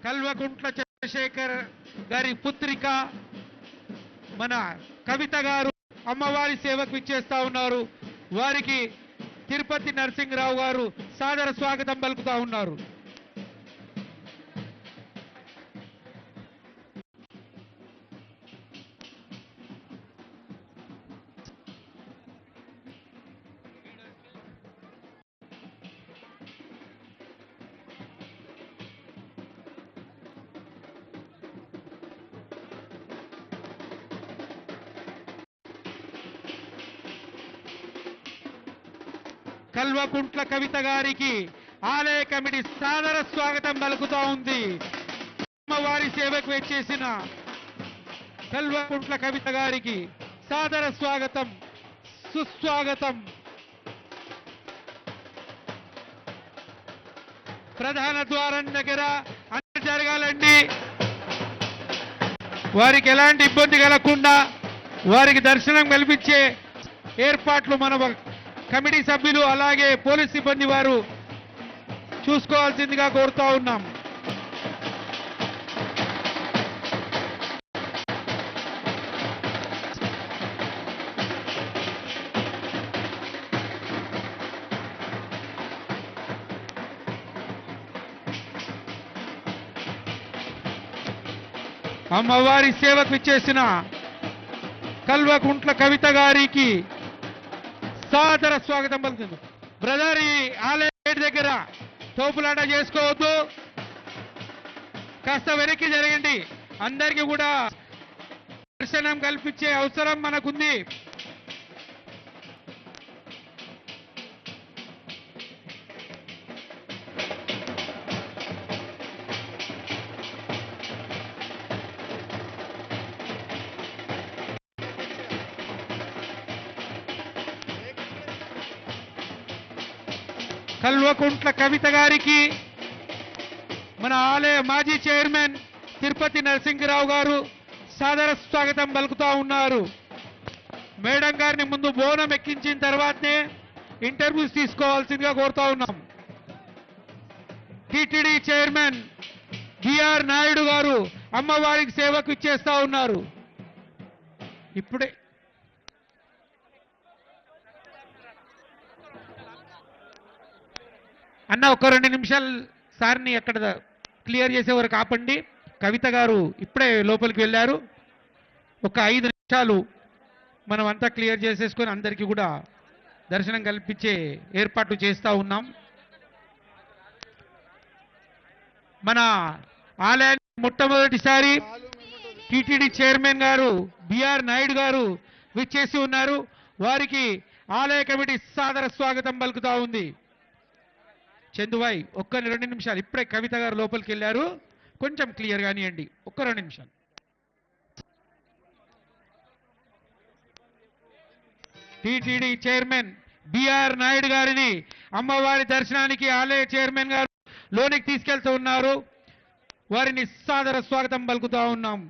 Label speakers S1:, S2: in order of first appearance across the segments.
S1: కల్వకుంట్ల చంద్రశేఖర్ గారి పుత్రిక మన కవిత గారు అమ్మవారి సేవకు ఇచ్చేస్తా ఉన్నారు. వారికి తిరుపతి నరసింహరావు గారు సాదర స్వాగతం పలుకుతా ఉన్నారు. కల్వకుంట్ల కవిత గారికి ఆలయ కమిటీ సాదర స్వాగతం పలుకుతా ఉంది. అమ్మవారి సేవకు వచ్చేసిన కల్వకుంట్ల కవిత గారికి సాదర స్వాగతం, సుస్వాగతం. ప్రధాన ద్వారం దగ్గర అన్ని జరగాలండి. వారికి ఎలాంటి ఇబ్బంది కలగకుండా వారికి దర్శనం కల్పించే ఏర్పాట్లు మన కమిటీ సభ్యులు అలాగే పోలీస్ సిబ్బంది వారు చూసుకోవాల్సిందిగా కోరుతా ఉన్నాం. అమ్మవారి సేవకు ఇచ్చేసిన కల్వకుంట్ల కవిత గారికి సాదర స్వాగతం పలుకుతుంది. బ్రదర్, ఈ ఆలయ గేట్ దగ్గర తోపులాట చేసుకోవద్దు, కాస్త వెనక్కి జరగండి. అందరికీ కూడా దర్శనం కల్పించే అవసరం మనకుంది. కల్వకుంట్ల కవిత గారికి మన ఆలయ మాజీ చైర్మన్ తిరుపతి నరసింహరావు గారు సాదర స్వాగతం పలుకుతా ఉన్నారు. మేడం గారిని ముందు బోనం ఎక్కించిన తర్వాతనే ఇంటర్వ్యూస్ తీసుకోవాల్సిందిగా కోరుతా ఉన్నాం. టిటిడి చైర్మన్ బిఆర్ నాయుడు గారు అమ్మవారికి సేవకు ఇచ్చేస్తా ఉన్నారు. ఇప్పుడే అన్న ఒక 2 నిమిషాలు సార్ని అక్కడ క్లియర్ చేసేవారు కాపండి. కవిత గారు ఇప్పుడే లోపలికి వెళ్ళారు. ఒక 5 నిమిషాలు మనం అంతా క్లియర్ చేసేసుకొని అందరికీ కూడా దర్శనం కల్పించే ఏర్పాట్లు చేస్తూ ఉన్నాం. మన ఆలయాన్ని మొట్టమొదటిసారి టిటిడి చైర్మన్ గారు బిఆర్ నాయుడు గారు విచ్చేసి ఉన్నారు. వారికి ఆలయ కమిటీ సాదర స్వాగతం పలుకుతా ఉంది. చందుబాయ్, ఒక్క 2 నిమిషాలు. ఇప్పుడే కవిత గారు లోపలికి వెళ్ళారు, కొంచెం క్లియర్ కానివ్వండి. ఒక్క 2 నిమిషాలు. టిటిడి చైర్మన్ బిఆర్ నాయుడు గారిని అమ్మవారి దర్శనానికి ఆలయ చైర్మన్ గారు లోనికి తీసుకెళ్తూ ఉన్నారు. వారిని సాదర స్వాగతం పలుకుతా ఉన్నాం.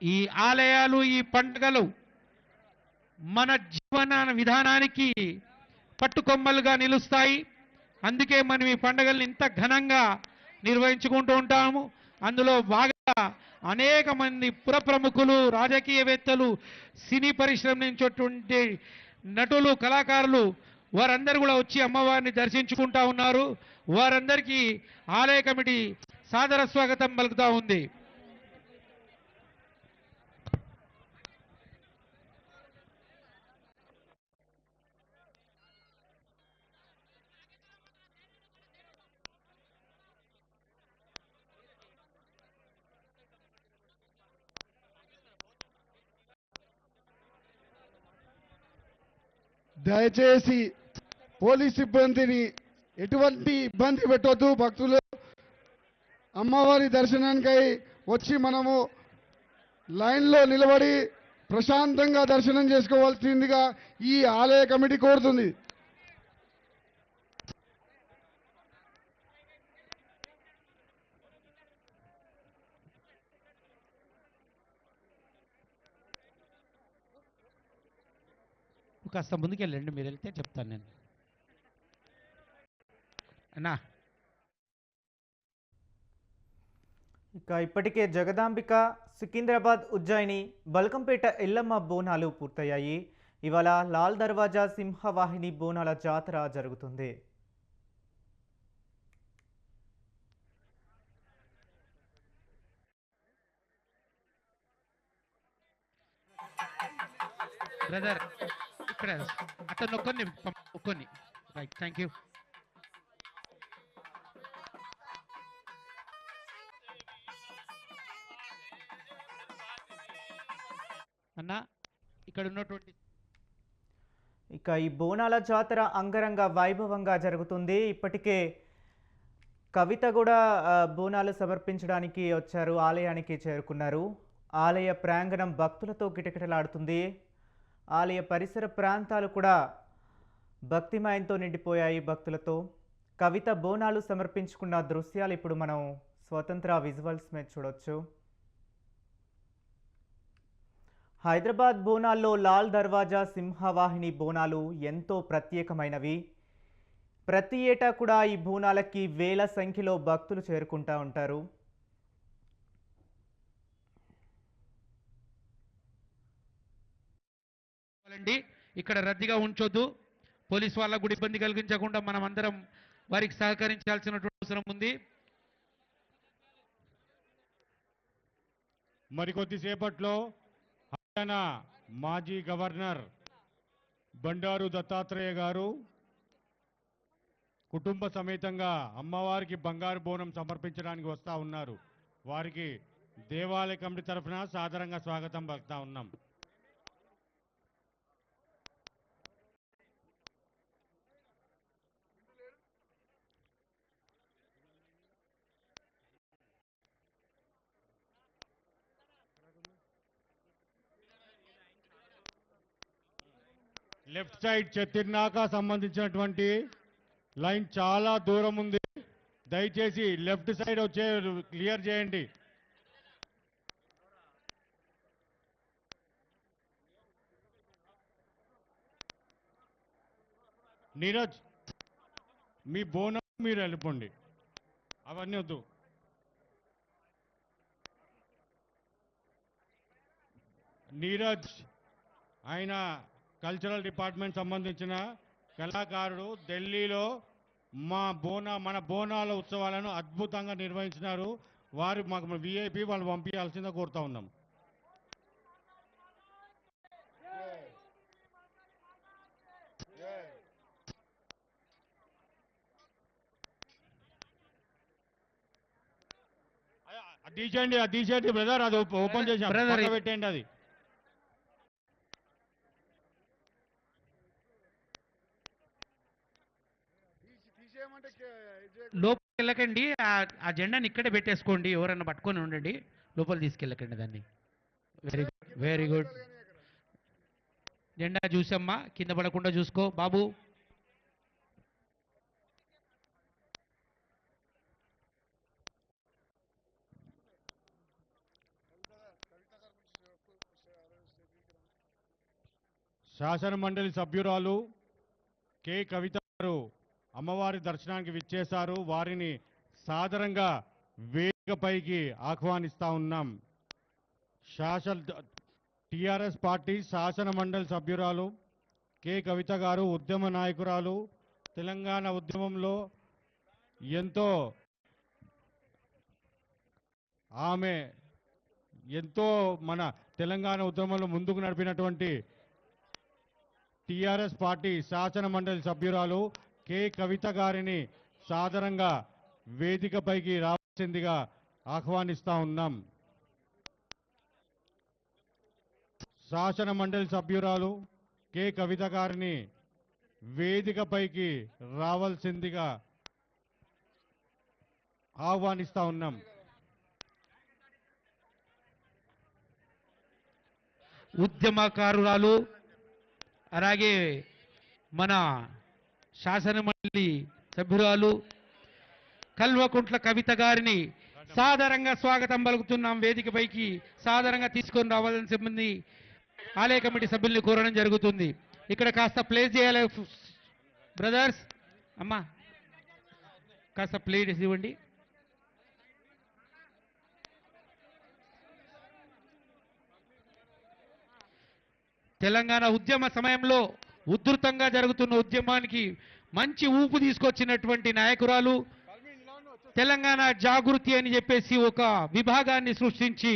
S1: ఈ ఆలయాలు, ఈ పండుగలు మన జీవన విధానానికి పట్టుకొమ్మలుగా నిలుస్తాయి. అందుకే మనం ఈ పండుగల్ని ఇంత ఘనంగా నిర్వహించుకుంటూ ఉంటాము. అందులో బాగా అనేక మంది పురప్రముఖులు, రాజకీయవేత్తలు, సినీ పరిశ్రమ నుంచి నటులు, కళాకారులు వారందరూ కూడా వచ్చి అమ్మవారిని దర్శించుకుంటా ఉన్నారు. వారందరికీ ఆలయ కమిటీ సాదర స్వాగతం పలుకుతా ఉంది.
S2: దయచేసి పోలీస్ సిబ్బందిని ఎటువంటి ఇబ్బంది పెట్టొద్దు. భక్తులు అమ్మవారి దర్శనానికై వచ్చి మనము లైన్లో నిలబడి ప్రశాంతంగా దర్శనం చేసుకోవాల్సిందిగా ఈ ఆలయ కమిటీ కోరుతుంది.
S1: కాస్త ముందుకు వెళ్ళండి, మీరు వెళ్తే చెప్తాను నేను. అన్నా
S3: ఇక ఇప్పటికే జగదాంబిక, సికింద్రాబాద్, ఉజ్జయిని, బల్కంపేట ఎల్లమ్మ బోనాలు పూర్తయ్యాయి. ఇవాళ లాల్ దర్వాజా సింహవాహిని బోనాల జాతర జరుగుతుంది.
S1: బ్రదర్ ఇక్కడ అతను ఒక్కొని రైట్, థ్యాంక్ యూ. అన్న ఇక్కడ ఉన్నటువంటి
S3: ఇక ఈ బోనాల జాతర అంగరంగ వైభవంగా జరుగుతుంది. ఇప్పటికే కవిత కూడా బోనాలు సమర్పించడానికి వచ్చారు, ఆలయానికి చేరుకున్నారు. ఆలయ ప్రాంగణం భక్తులతో కిటకిటలాడుతుంది. ఆలయ పరిసర ప్రాంతాలు కూడా భక్తిమయంతో నిండిపోయాయి భక్తులతో. కవిత బోనాలు సమర్పించుకున్న దృశ్యాలు ఇప్పుడు మనం స్వతంత్ర విజువల్స్ మీద చూడొచ్చు. హైదరాబాద్ బోనాల్లో లాల్ దర్వాజా సింహవాహిని బోనాలు ఎంతో ప్రత్యేకమైనవి. ప్రతి ఏటా కూడా ఈ బోనాలకి వేల సంఖ్యలో భక్తులు చేరుకుంటూ ఉంటారు.
S1: ఇక్కడ రద్దీగా ఉంచొద్దు, పోలీసు వాళ్ళకు కూడా ఇబ్బంది కలిగించకుండా మనం అందరం వారికి సహకరించాల్సినటువంటి అవసరం ఉంది.
S4: మరికొద్దిసేపట్లో హర్యానా మాజీ గవర్నర్ బండారు దత్తాత్రేయ గారు కుటుంబ సమేతంగా అమ్మవారికి బంగారు బోనం సమర్పించడానికి వస్తూ ఉన్నారు. వారికి దేవాలయ కమిటీ తరఫున సాదరంగా స్వాగతం పలుకుతా ఉన్నాం. లెఫ్ట్ సైడ్ చెత్తిర్నాక సంబంధించినటువంటి లైన్ చాలా దూరం ఉంది. దయచేసి లెఫ్ట్ సైడ్ వచ్చే క్లియర్ చేయండి. నీరజ్, మీ బోనం మీరు వెళ్ళిపోండి, అవన్నీ వద్దు. నీరజ్ ఆయన కల్చరల్ డిపార్ట్మెంట్ సంబంధించిన కళాకారుడు, ఢిల్లీలో మన బోనాల ఉత్సవాలను అద్భుతంగా నిర్వహించినారు. వారు మాకు విఐపి వాళ్ళు పంపించాల్సిందిగా కోరుతా ఉన్నాం. అది తీసేయండి బ్రదర్, అది ఓపెన్ చేసాం, పెట్టండి. అది
S1: లోపలికి వెళ్ళకండి, ఆ జెండాని ఇక్కడే పెట్టేసుకోండి, ఎవరన్నా పట్టుకొని ఉండండి, లోపల తీసుకెళ్ళకండి దాన్ని. Very good, very good. జెండా చూసమ్మా, కింద పడకుండా చూసుకో బాబు.
S4: శాసన మండలి సభ్యురాలు కె కవిత గారు అమ్మవారి దర్శనానికి విచ్చేశారు. వారిని సాదరంగా వేదికపైకి ఆహ్వానిస్తా ఉన్నాం. టిఆర్ఎస్ పార్టీ శాసన మండలి సభ్యురాలు కె కవిత గారు ఉద్యమ నాయకురాలు. తెలంగాణ ఉద్యమంలో ఎంతో మన తెలంగాణ ఉద్యమంలో ముందుకు నడిపినటువంటి టిఆర్ఎస్ పార్టీ శాసన మండలి సభ్యురాలు కె కవిత గారిని సాదరంగా వేదికపైకి రావాల్సిందిగా ఆహ్వానిస్తా ఉన్నాం. శాసన మండలి సభ్యురాలు కె కవిత గారిని వేదికపైకి రావాల్సిందిగా ఆహ్వానిస్తా ఉన్నాం.
S1: ఉద్యమకారురాలు అలాగే మన శాసనమండలి సభ్యురాలు కల్వకుంట్ల కవిత గారిని సాదరంగా స్వాగతం పలుకుతున్నాం. వేదికపైకి సాదరంగా తీసుకొని రావాలని సంబంధి ఆలయ కమిటీ సభ్యుల్ని కోరడం జరుగుతుంది. ఇక్కడ కాస్త ప్లేస్ చేయాలి బ్రదర్స్. అమ్మా కాస్త ప్లేట్ ఇవ్వండి. తెలంగాణ ఉద్యమ సమయంలో ఉధృతంగా జరుగుతున్న ఉద్యమానికి మంచి ఊపు తీసుకొచ్చినటువంటి నాయకురాలు, తెలంగాణ జాగృతి అని చెప్పేసి ఒక విభాగాన్ని సృష్టించి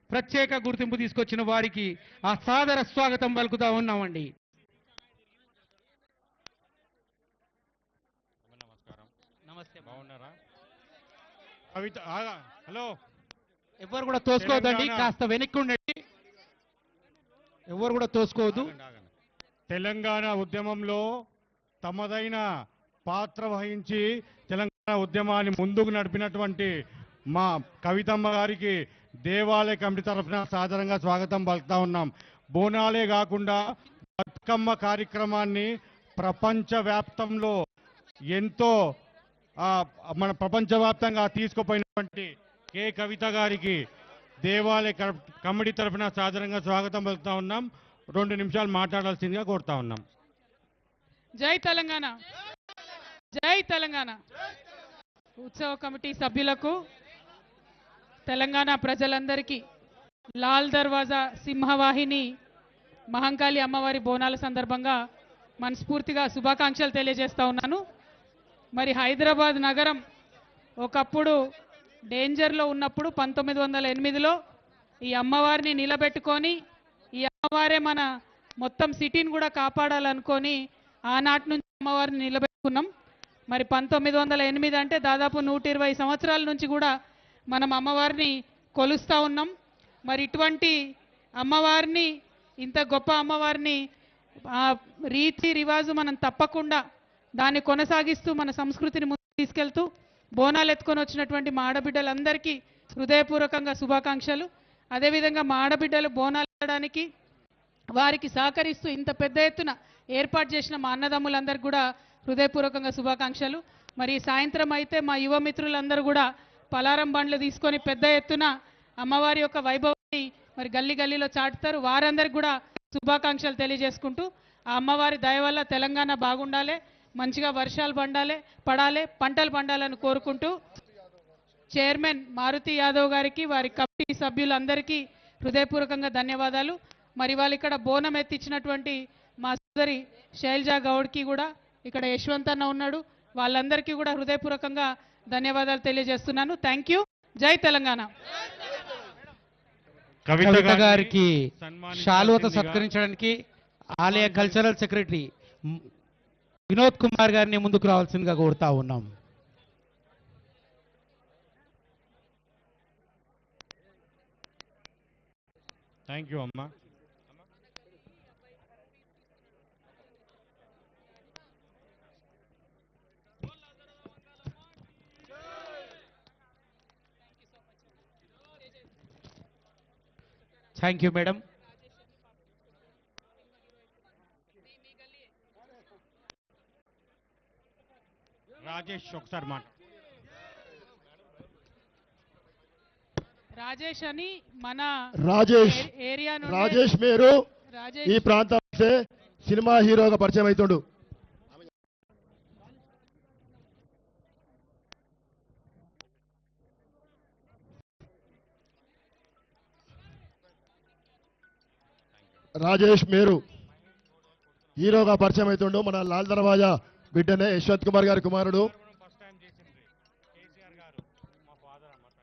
S1: ప్రత్యేక గుర్తింపు తీసుకొచ్చిన వారికి ఆ సాదర స్వాగతం పలుకుతా ఉన్నామండి.
S4: నమస్కారం.
S1: నమస్తే.
S4: బాగున్నారా? కవిత హలో.
S1: ఎవరు కూడా తోసుకోవద్దండి,
S4: తెలంగాణ-
S1: కాస్త వెనక్కి ఉండండి. ఎవరు కూడా తోసుకోవద్దు.
S4: ఆగండి. తెలంగాణ ఉద్యమంలో తమదైన పాత్ర వహించి తెలంగాణ ఉద్యమాన్ని ముందుకు నడిపినటువంటి మా కవితమ్మ గారికి దేవాలయ కమిటీ తరఫున సాదరంగా స్వాగతం పలుకుతా ఉన్నాం. బోనాలే కాకుండా బతుకమ్మ కార్యక్రమాన్ని ప్రపంచవ్యాప్తంలో ఎంతో మన ప్రపంచవ్యాప్తంగా తీసుకుపోయినటువంటి కె కవిత గారికి దేవాలయ కమిటీ తరఫున సాదరంగా స్వాగతం పలుకుతా ఉన్నాం. 2 నిమిషాలు మాట్లాడాల్సిందిగా కోరుతా ఉన్నాం.
S5: జై తెలంగాణ, జై తెలంగాణ. ఉత్సవ కమిటీ సభ్యులకు, తెలంగాణ ప్రజలందరికీ లాల్ దర్వాజా సింహవాహిని మహంకాళి అమ్మవారి బోనాల సందర్భంగా మనస్ఫూర్తిగా శుభాకాంక్షలు తెలియజేస్తా ఉన్నాను. మరి హైదరాబాద్ నగరం ఒకప్పుడు డేంజర్లో ఉన్నప్పుడు 1908లో ఈ అమ్మవారిని నిలబెట్టుకొని ఈ అమ్మవారే మన మొత్తం సిటీని కూడా కాపాడాలనుకొని ఆనాటి నుంచి అమ్మవారిని నిలబెట్టుకున్నాం. మరి 1908 అంటే దాదాపు 120 సంవత్సరాల నుంచి కూడా మనం అమ్మవారిని కొలుస్తూ ఉన్నాం. మరి ఇటువంటి అమ్మవారిని, ఇంత గొప్ప అమ్మవారిని రీతి రివాజు మనం తప్పకుండా దాన్ని కొనసాగిస్తూ మన సంస్కృతిని ముందుకు తీసుకెళ్తూ బోనాలు ఎత్తుకొని వచ్చినటువంటి మా ఆడబిడ్డలందరికీ హృదయపూర్వకంగా శుభాకాంక్షలు. అదేవిధంగా మా ఆడబిడ్డలు బోనాలు వేయడానికి వారికి సహకరిస్తూ ఇంత పెద్ద ఎత్తున ఏర్పాటు చేసిన మా అన్నదమ్ములందరికీ కూడా హృదయపూర్వకంగా శుభాకాంక్షలు. మరి సాయంత్రం అయితే మా యువ మిత్రులందరూ కూడా పలారం బండ్లు తీసుకొని పెద్ద ఎత్తున అమ్మవారి యొక్క వైభవాన్ని మరి గల్లీ గల్లీలో చాటుతారు. వారందరికీ కూడా శుభాకాంక్షలు తెలియజేసుకుంటూ ఆ అమ్మవారి దయ వల్ల తెలంగాణ బాగుండాలి, మంచిగా వర్షాలు పడాలి, పంటలు పండాలని కోరుకుంటూ చైర్మన్ మారుతి యాదవ్ గారికి, వారి కమిటీ సభ్యులందరికీ హృదయపూర్వకంగా ధన్యవాదాలు. మరి వాళ్ళు ఇక్కడ బోనం ఎత్తించినటువంటి మా సోదరి శైలజా గౌడ్కి కూడా, ఇక్కడ యశ్వంత్ అన్న ఉన్నాడు, వాళ్ళందరికీ కూడా హృదయపూర్వకంగా ధన్యవాదాలు తెలియజేస్తున్నాను. Thank you. జై తెలంగాణ.
S1: కవిత గారికి శాలువతో
S4: సన్మానించాల్సిందిగా
S1: సత్కరించడానికి ఆలయ కల్చరల్ సెక్రటరీ వినోద్ కుమార్ గారిని ముందుకు రావాల్సిందిగా కోరుతా ఉన్నాం.
S4: థ్యాంక్ యూ అమ్మా.
S1: Thank you madam.
S4: రాజేష్ ఒకసారి మాట.
S5: రాజేష్ అని మన
S6: రాజేష్
S5: ఏరియా
S6: రాజేష్ మీరు ఈ
S5: రాజేష్
S6: ప్రాంతం సినిమా హీరోగా పరిచయం అవుతుండు. రాజేష్ మీరు హీరోగా పరిచయం అవుతుండు. మన లాల్ దర్వాజా బిడ్డనే యశ్వంత్ కుమార్ గారి కుమారుడు.
S4: ఫస్ట్ టైం చేసింది కేసీఆర్ గారు, మా ఫాదర్ అన్నమాట.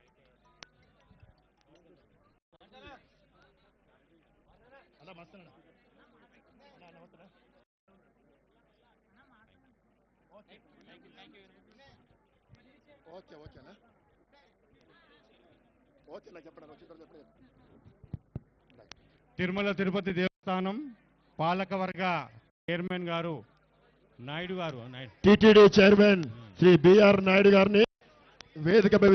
S4: తిరుమల తిరుపతి దేవస్థానం పాలకవర్గ చైర్మన్ గారు నాయుడు గారు
S6: TTD chairman Shri BR Naidu గారిని వేదికపై